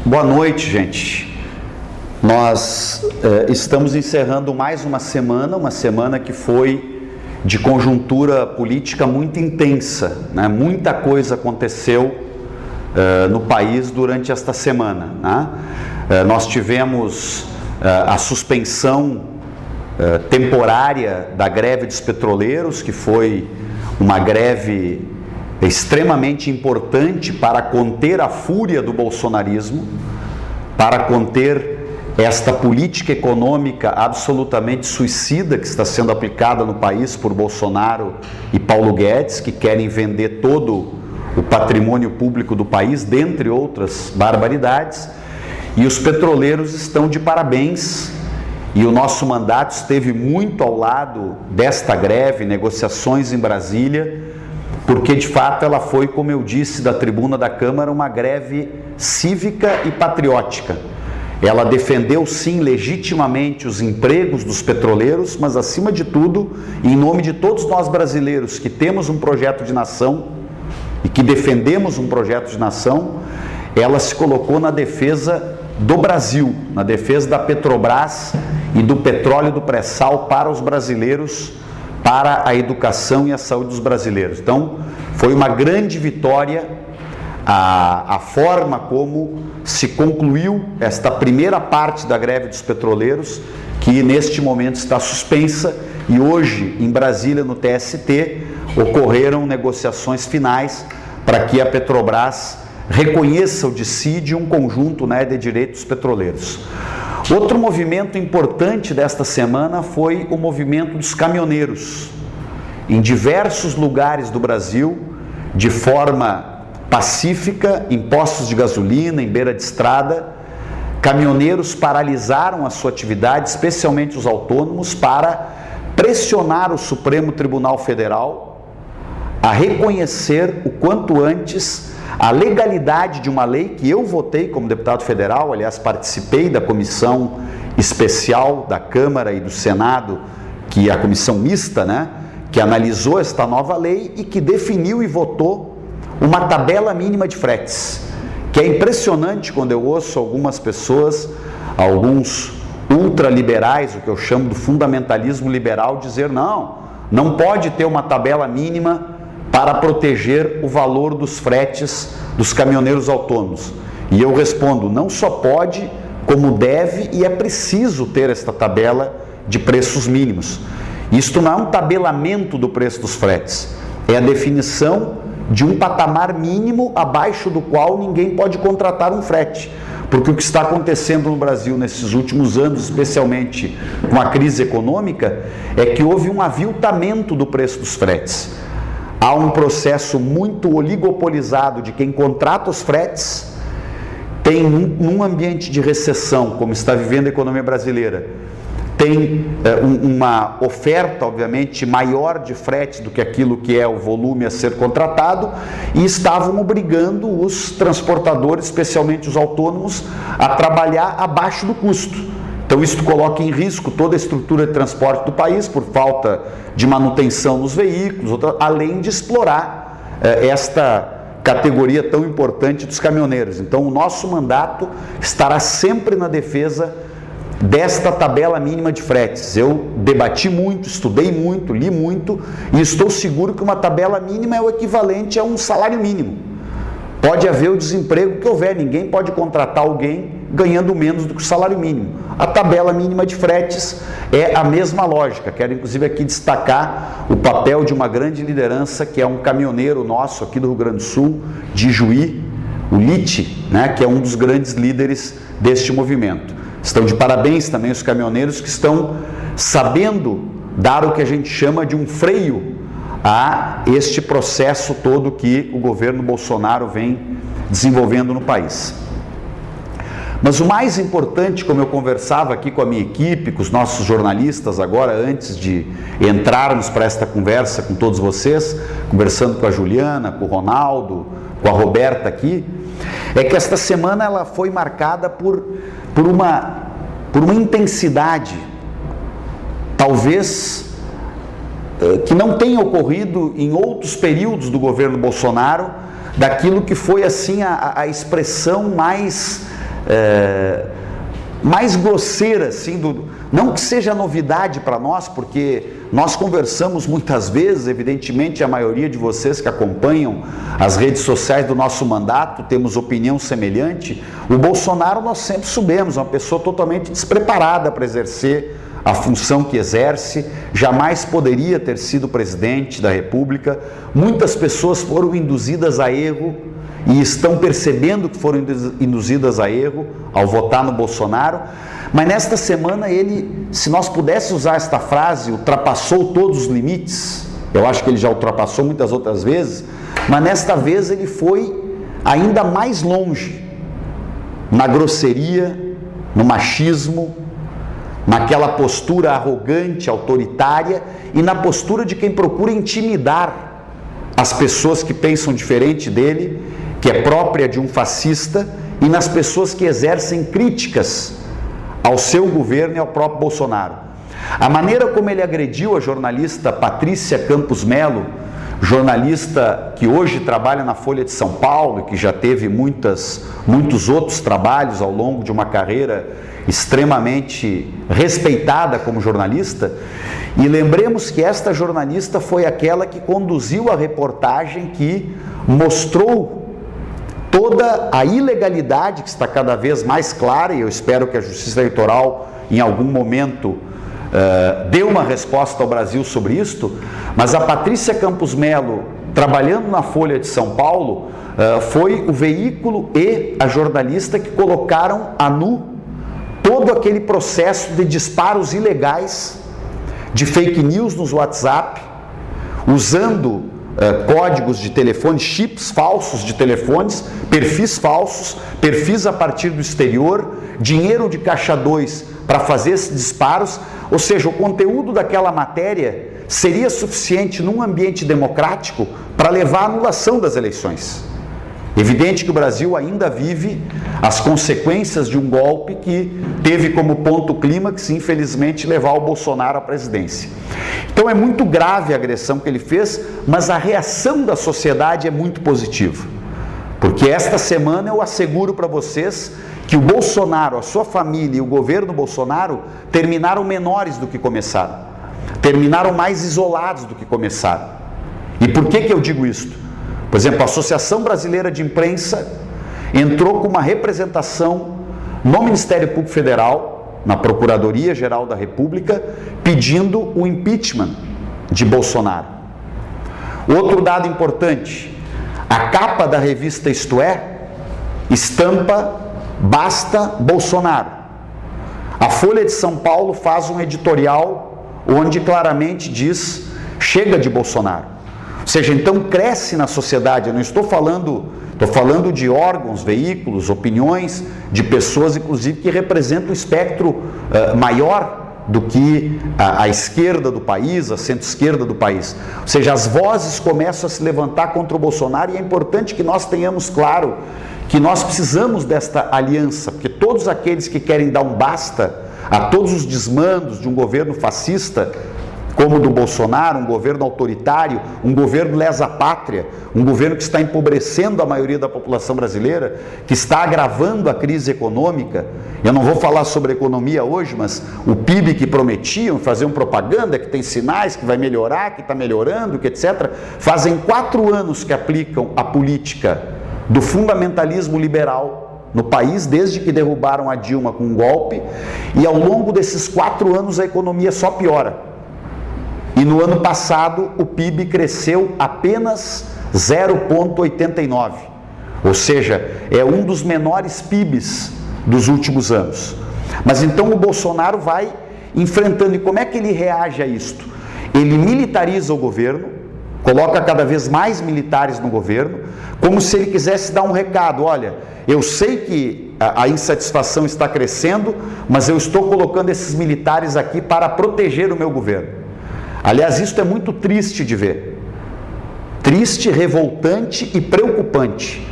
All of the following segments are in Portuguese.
Boa noite, gente. Nós estamos encerrando mais uma semana que foi de conjuntura política muito intensa, né? Muita coisa aconteceu no país durante esta semana, né? Nós tivemos a suspensão temporária da greve dos petroleiros, que foi uma greve extremamente importante para conter a fúria do bolsonarismo, para conter esta política econômica absolutamente suicida que está sendo aplicada no país por Bolsonaro e Paulo Guedes, que querem vender todo o patrimônio público do país, dentre outras barbaridades. E os petroleiros estão de parabéns, e o nosso mandato esteve muito ao lado desta greve, negociações em Brasília, porque de fato ela foi, como eu disse da tribuna da Câmara, uma greve cívica e patriótica. Ela defendeu sim legitimamente os empregos dos petroleiros, mas acima de tudo, em nome de todos nós brasileiros que temos um projeto de nação e que defendemos um projeto de nação, ela se colocou na defesa do Brasil, na defesa da Petrobras e do petróleo do pré-sal para os brasileiros, para a educação e a saúde dos brasileiros. Então, foi uma grande vitória a forma como se concluiu esta primeira parte da greve dos petroleiros, que neste momento está suspensa, e hoje, em Brasília, no TST, ocorreram negociações finais para que a Petrobras reconheça o dissídio, um conjunto, né, de direitos petroleiros. Outro movimento importante desta semana foi o movimento dos caminhoneiros. Em diversos lugares do Brasil, de forma pacífica, em postos de gasolina, em beira de estrada, caminhoneiros paralisaram a sua atividade, especialmente os autônomos, para pressionar o Supremo Tribunal Federal a reconhecer o quanto antes a legalidade de uma lei que eu votei como deputado federal, aliás, participei da comissão especial da Câmara e do Senado, que é a comissão mista, né, que analisou esta nova lei e que definiu e votou uma tabela mínima de fretes, que é impressionante quando eu ouço algumas pessoas, alguns ultraliberais, o que eu chamo do fundamentalismo liberal, dizer não pode ter uma tabela mínima para proteger o valor dos fretes dos caminhoneiros autônomos. E eu respondo, não só pode, como deve e é preciso ter esta tabela de preços mínimos. Isto não é um tabelamento do preço dos fretes, é a definição de um patamar mínimo abaixo do qual ninguém pode contratar um frete. Porque o que está acontecendo no Brasil nesses últimos anos, especialmente com a crise econômica, é que houve um aviltamento do preço dos fretes. Há um processo muito oligopolizado de quem contrata os fretes, tem num ambiente de recessão, como está vivendo a economia brasileira, tem uma oferta, obviamente, maior de frete do que aquilo que é o volume a ser contratado, e estavam obrigando os transportadores, especialmente os autônomos, a trabalhar abaixo do custo. Então isso coloca em risco toda a estrutura de transporte do país, por falta de manutenção nos veículos, além de explorar esta categoria tão importante dos caminhoneiros. Então o nosso mandato estará sempre na defesa desta tabela mínima de fretes. Eu debati muito, estudei muito, li muito, e estou seguro que uma tabela mínima é o equivalente a um salário mínimo. Pode haver o desemprego que houver, ninguém pode contratar alguém ganhando menos do que o salário mínimo. A tabela mínima de fretes é a mesma lógica. Quero inclusive aqui destacar o papel de uma grande liderança, que é um caminhoneiro nosso aqui do Rio Grande do Sul, de Juí, o Lite, né, que é um dos grandes líderes deste movimento. Estão de parabéns também os caminhoneiros que estão sabendo dar o que a gente chama de um freio a este processo todo que o governo Bolsonaro vem desenvolvendo no país. Mas o mais importante, como eu conversava aqui com a minha equipe, com os nossos jornalistas agora, antes de entrarmos para esta conversa com todos vocês, conversando com a Juliana, com o Ronaldo, com a Roberta aqui, é que esta semana ela foi marcada por uma intensidade, talvez que não tenha ocorrido em outros períodos do governo Bolsonaro, daquilo que foi assim a expressão mais mais grosseira, assim, não que seja novidade para nós, porque nós conversamos muitas vezes, evidentemente a maioria de vocês que acompanham as redes sociais do nosso mandato, temos opinião semelhante. O Bolsonaro nós sempre soubemos, uma pessoa totalmente despreparada para exercer a função que exerce, jamais poderia ter sido presidente da República. Muitas pessoas foram induzidas a erro e estão percebendo que foram induzidas a erro ao votar no Bolsonaro, mas nesta semana ele, se nós pudéssemos usar esta frase, ultrapassou todos os limites. Eu acho que ele já ultrapassou muitas outras vezes, mas nesta vez ele foi ainda mais longe na grosseria, no machismo, naquela postura arrogante, autoritária e na postura de quem procura intimidar as pessoas que pensam diferente dele, que é própria de um fascista, e nas pessoas que exercem críticas ao seu governo e ao próprio Bolsonaro. A maneira como ele agrediu a jornalista Patrícia Campos Melo, jornalista que hoje trabalha na Folha de São Paulo e que já teve muitos outros trabalhos ao longo de uma carreira extremamente respeitada como jornalista, e lembremos que esta jornalista foi aquela que conduziu a reportagem que mostrou toda a ilegalidade que está cada vez mais clara, e eu espero que a Justiça Eleitoral em algum momento dê uma resposta ao Brasil sobre isto, mas a Patrícia Campos Melo, trabalhando na Folha de São Paulo, foi o veículo e a jornalista que colocaram a nu todo aquele processo de disparos ilegais de fake news nos WhatsApp, usando códigos de telefone, chips falsos de telefones, perfis falsos, perfis a partir do exterior, dinheiro de caixa 2 para fazer esses disparos. Ou seja, o conteúdo daquela matéria seria suficiente num ambiente democrático para levar à anulação das eleições. Evidente que o Brasil ainda vive as consequências de um golpe que teve como ponto clímax, infelizmente, levar o Bolsonaro à presidência. Então é muito grave a agressão que ele fez, mas a reação da sociedade é muito positiva. Porque esta semana eu asseguro para vocês que o Bolsonaro, a sua família e o governo Bolsonaro terminaram menores do que começaram. Terminaram mais isolados do que começaram. E por que eu digo isto? Por exemplo, a Associação Brasileira de Imprensa entrou com uma representação no Ministério Público Federal, na Procuradoria-Geral da República, pedindo o impeachment de Bolsonaro. Outro dado importante, a capa da revista Isto É, estampa Basta Bolsonaro. A Folha de São Paulo faz um editorial onde claramente diz chega de Bolsonaro. Ou seja, então cresce na sociedade. Eu não estou falando de órgãos, veículos, opiniões de pessoas, inclusive, que representam um espectro maior do que a esquerda do país, a centro-esquerda do país. Ou seja, as vozes começam a se levantar contra o Bolsonaro, e é importante que nós tenhamos claro que nós precisamos desta aliança, porque todos aqueles que querem dar um basta a todos os desmandos de um governo fascista, como o do Bolsonaro, um governo autoritário, um governo lesa-pátria, um governo que está empobrecendo a maioria da população brasileira, que está agravando a crise econômica. Eu não vou falar sobre economia hoje, mas o PIB que prometiam, faziam propaganda, que tem sinais, que vai melhorar, que está melhorando, que etc. Fazem 4 anos que aplicam a política do fundamentalismo liberal no país, desde que derrubaram a Dilma com um golpe, e ao longo desses 4 anos a economia só piora. E no ano passado o PIB cresceu apenas 0,89, ou seja, é um dos menores PIBs dos últimos anos. Mas então o Bolsonaro vai enfrentando, e como é que ele reage a isto? Ele militariza o governo, coloca cada vez mais militares no governo, como se ele quisesse dar um recado: olha, eu sei que a insatisfação está crescendo, mas eu estou colocando esses militares aqui para proteger o meu governo. Aliás, isso é muito triste de ver. Triste, revoltante e preocupante.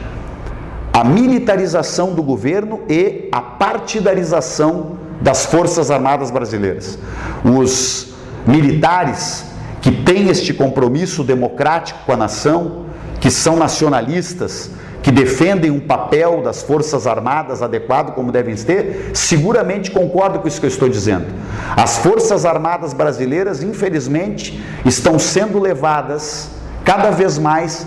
A militarização do governo e a partidarização das Forças Armadas brasileiras. Os militares que têm este compromisso democrático com a nação, que são nacionalistas, que defendem um papel das Forças Armadas adequado como devem ter, seguramente concordam com isso que eu estou dizendo. As Forças Armadas brasileiras, infelizmente, estão sendo levadas cada vez mais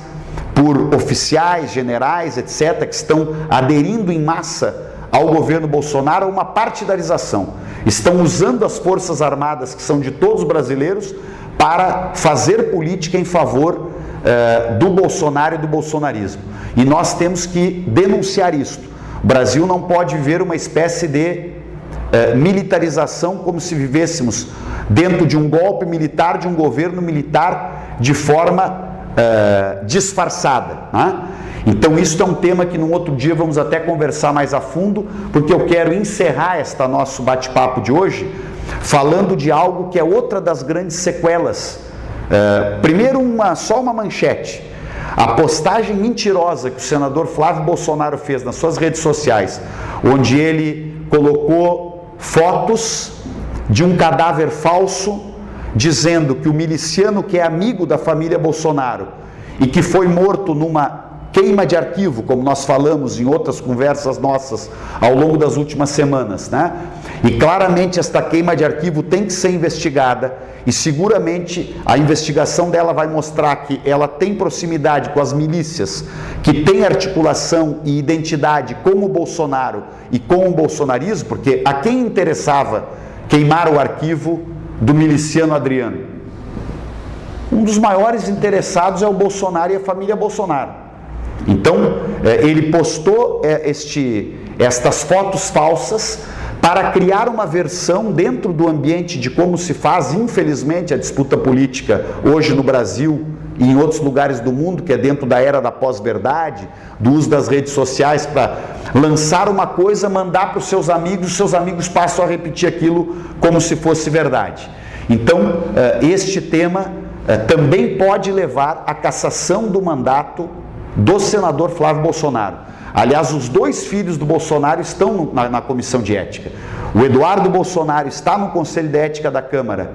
por oficiais, generais, etc., que estão aderindo em massa ao governo Bolsonaro a uma partidarização. Estão usando as Forças Armadas, que são de todos os brasileiros, para fazer política em favor do Bolsonaro e do bolsonarismo. E nós temos que denunciar isto. O Brasil não pode viver uma espécie de militarização como se vivêssemos dentro de um golpe militar, de um governo militar, de forma disfarçada, né? Então isso é um tema que num outro dia vamos até conversar mais a fundo, porque eu quero encerrar este nosso bate-papo de hoje falando de algo que é outra das grandes sequelas. Primeiro, só uma manchete. A postagem mentirosa que o senador Flávio Bolsonaro fez nas suas redes sociais, onde ele colocou fotos de um cadáver falso, dizendo que o miliciano que é amigo da família Bolsonaro e que foi morto numa queima de arquivo, como nós falamos em outras conversas nossas ao longo das últimas semanas, né? E claramente esta queima de arquivo tem que ser investigada e seguramente a investigação dela vai mostrar que ela tem proximidade com as milícias que têm articulação e identidade com o Bolsonaro e com o bolsonarismo, porque a quem interessava queimar o arquivo do miliciano Adriano? Um dos maiores interessados é o Bolsonaro e a família Bolsonaro. Então, ele postou estas fotos falsas para criar uma versão dentro do ambiente de como se faz, infelizmente, a disputa política hoje no Brasil e em outros lugares do mundo, que é dentro da era da pós-verdade, do uso das redes sociais para lançar uma coisa, mandar para os seus amigos passam a repetir aquilo como se fosse verdade. Então, este tema também pode levar à cassação do mandato do senador Flávio Bolsonaro. Aliás, os dois filhos do Bolsonaro estão na comissão de ética. O Eduardo Bolsonaro está no Conselho de Ética da Câmara,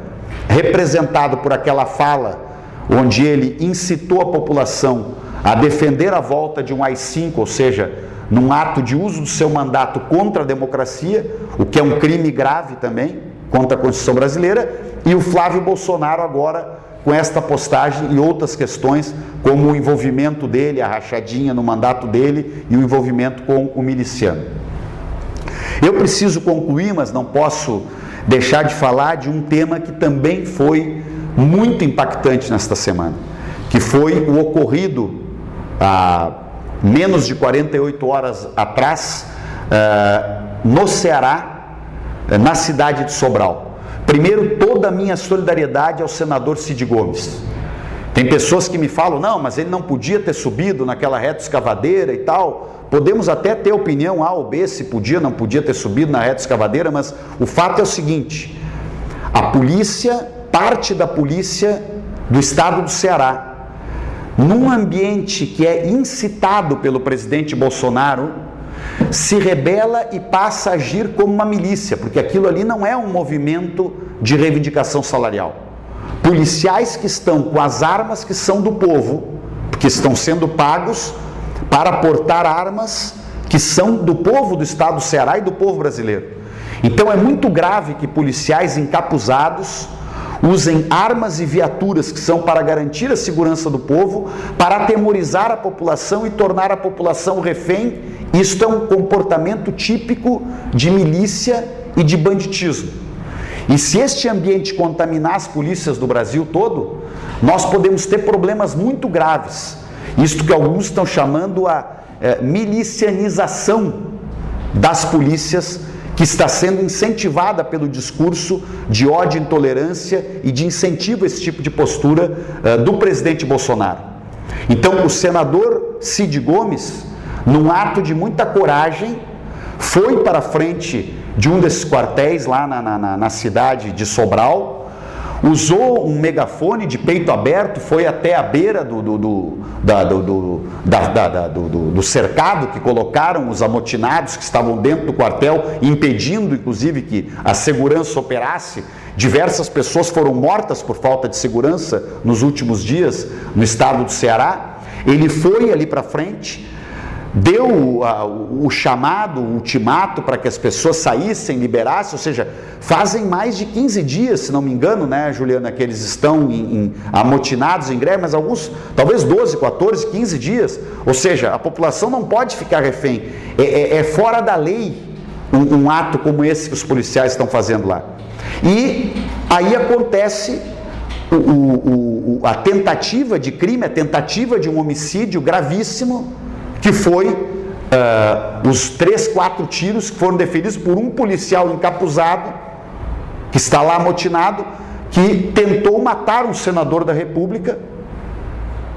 representado por aquela fala onde ele incitou a população a defender a volta de um AI-5, ou seja, num ato de uso do seu mandato contra a democracia, o que é um crime grave também, contra a Constituição brasileira, e o Flávio Bolsonaro agora com esta postagem e outras questões, como o envolvimento dele, a rachadinha no mandato dele e o envolvimento com o miliciano. Eu preciso concluir, mas não posso deixar de falar de um tema que também foi muito impactante nesta semana, que foi o ocorrido há menos de 48 horas atrás, no Ceará, na cidade de Sobral. Primeiro, toda a minha solidariedade ao senador Cid Gomes. Tem pessoas que me falam, não, mas ele não podia ter subido naquela reta escavadeira e tal. Podemos até ter opinião A ou B, se podia, não podia ter subido na reta escavadeira, mas o fato é o seguinte: a polícia, parte da polícia do estado do Ceará, num ambiente que é incitado pelo presidente Bolsonaro, se rebela e passa a agir como uma milícia, porque aquilo ali não é um movimento de reivindicação salarial. Policiais que estão com as armas que são do povo, que estão sendo pagos para portar armas que são do povo do estado do Ceará e do povo brasileiro. Então é muito grave que policiais encapuzados usem armas e viaturas que são para garantir a segurança do povo, para atemorizar a população e tornar a população refém. Isto é um comportamento típico de milícia e de banditismo. E se este ambiente contaminar as polícias do Brasil todo, nós podemos ter problemas muito graves. Isto que alguns estão chamando a milicianização das polícias, que está sendo incentivada pelo discurso de ódio, intolerância e de incentivo a esse tipo de postura do presidente Bolsonaro. Então, o senador Cid Gomes, num ato de muita coragem, foi para a frente de um desses quartéis lá na cidade de Sobral, usou um megafone de peito aberto, foi até a beira do cercado que colocaram os amotinados que estavam dentro do quartel, impedindo inclusive que a segurança operasse. Diversas pessoas foram mortas por falta de segurança nos últimos dias no estado do Ceará. Ele foi ali para frente, deu o chamado, o ultimato para que as pessoas saíssem, liberassem, ou seja, fazem mais de 15 dias, se não me engano, né, Juliana, que eles estão amotinados em greve, mas alguns, talvez 12, 14, 15 dias, ou seja, a população não pode ficar refém, é fora da lei um ato como esse que os policiais estão fazendo lá. E aí acontece a tentativa de crime, a tentativa de um homicídio gravíssimo, que foi os 3, 4 tiros que foram deferidos por um policial encapuzado, que está lá amotinado, que tentou matar um senador da República,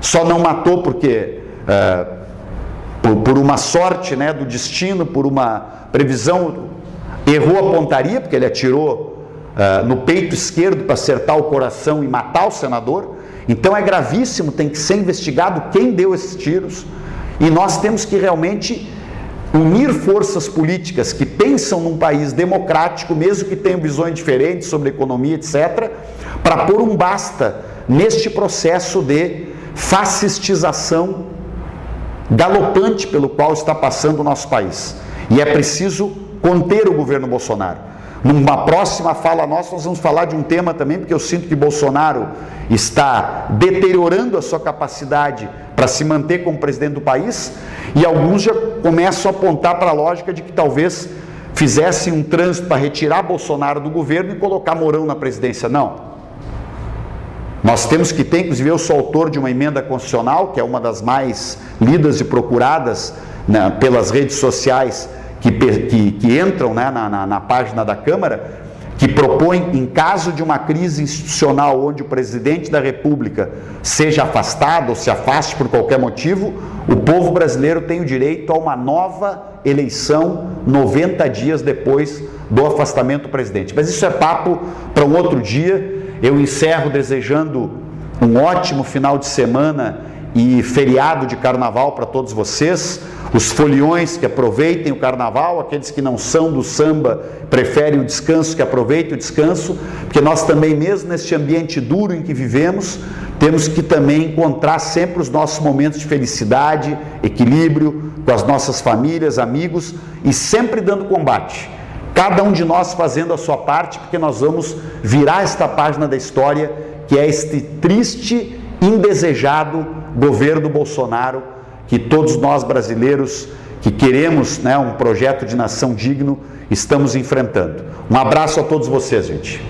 só não matou porque, por uma sorte, né, do destino, por uma previsão, errou a pontaria, porque ele atirou no peito esquerdo para acertar o coração e matar o senador. Então é gravíssimo, tem que ser investigado quem deu esses tiros. E nós temos que realmente unir forças políticas que pensam num país democrático, mesmo que tenham visões diferentes sobre economia, etc., para pôr um basta neste processo de fascistização galopante pelo qual está passando o nosso país. E é preciso conter o governo Bolsonaro. Numa próxima fala nossa, nós vamos falar de um tema também, porque eu sinto que Bolsonaro está deteriorando a sua capacidade para se manter como presidente do país, e alguns já começam a apontar para a lógica de que talvez fizessem um trânsito para retirar Bolsonaro do governo e colocar Mourão na presidência. Não. Nós temos que ter, inclusive eu sou autor de uma emenda constitucional, que é uma das mais lidas e procuradas, né, pelas redes sociais, que entram, né, na página da Câmara, que propõe, em caso de uma crise institucional onde o presidente da República seja afastado ou se afaste por qualquer motivo, o povo brasileiro tem o direito a uma nova eleição 90 dias depois do afastamento do presidente. Mas isso é papo para um outro dia. Eu encerro desejando um ótimo final de semana e feriado de carnaval para todos vocês. Os foliões que aproveitem o carnaval, aqueles que não são do samba, preferem o descanso, que aproveitem o descanso, porque nós também, mesmo neste ambiente duro em que vivemos, temos que também encontrar sempre os nossos momentos de felicidade, equilíbrio com as nossas famílias, amigos, e sempre dando combate. Cada um de nós fazendo a sua parte, porque nós vamos virar esta página da história, que é este triste, indesejado governo Bolsonaro, que todos nós brasileiros que queremos, né, um projeto de nação digno, estamos enfrentando. Um abraço a todos vocês, gente.